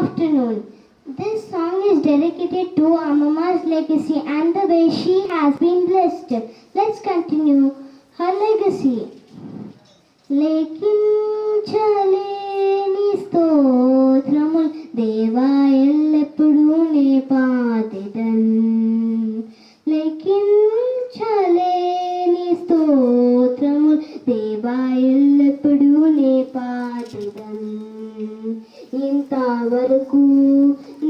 afternoon. This song is dedicated to our mama's legacy and the way she has been blessed. Let's continue her legacy. లేఖించలేని స్తోత్రముల్ దేవా ఎల్లప్పుడూ నే పాడెదన్. లేఖించలేని స్తోత్రముల్ దేవా ఎల్లప్పుడూ నే పాడెదన్. ఇంతవరకు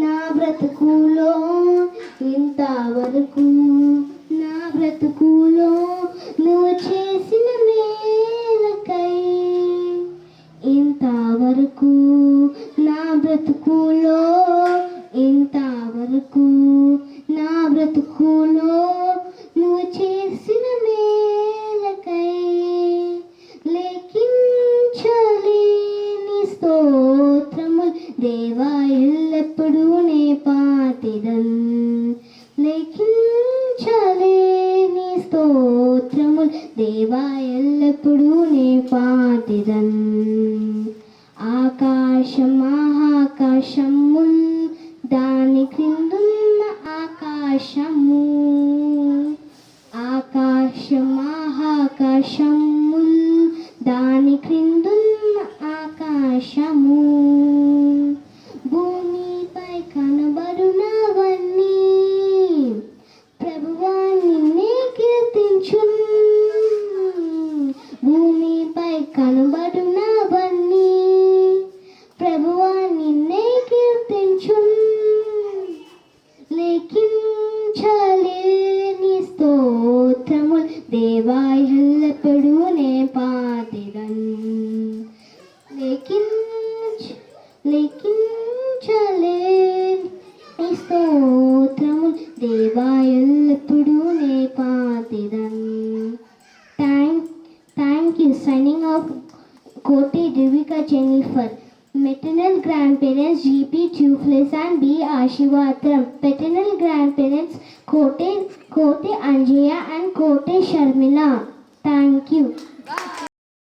నా బ్రతుకులో నువ్వు చేసిన మేలకై, ఇంతవరకు నా బ్రతుకులో నువ్వు చేసిన మేలకై లేఖించలేని స్తోత్రముల్ దేవా ఎల్లప్పుడూ నే పాడెదన్. లేఖించలేని స్తోత్రముల్ దేవా ఎల్లప్పుడూ నే పాడెదన్. ఆకాశం మహాకాశముల్ దాని క్రిందున్న ఆకాశము, ఆకాశం మహాకాశముల్ దాని క్రిందున్న ఆకాశము, భూమిపై కనబడునవన్నీ ప్రభువా నిన్నే కీర్తించున్. భూమిపై కనబడునవన్నీ ప్రభువా నిన్నే కీర్తించున్. లేఖించలేని స్తోత్రముల్ దేవా ఎల్లప్పుడూ నే పాడెదన్. లేఖించలేని స్తోత్రముల్ దేవా ఎల్లప్పుడూ నే పాడెదన్. Thank you. Signing off, Kote Devika Jennifer. Maternal grandparents GP Tufles and B Ashivatram. Paternal grandparents Kote Anjaya and Kote Sharmila. Thank you.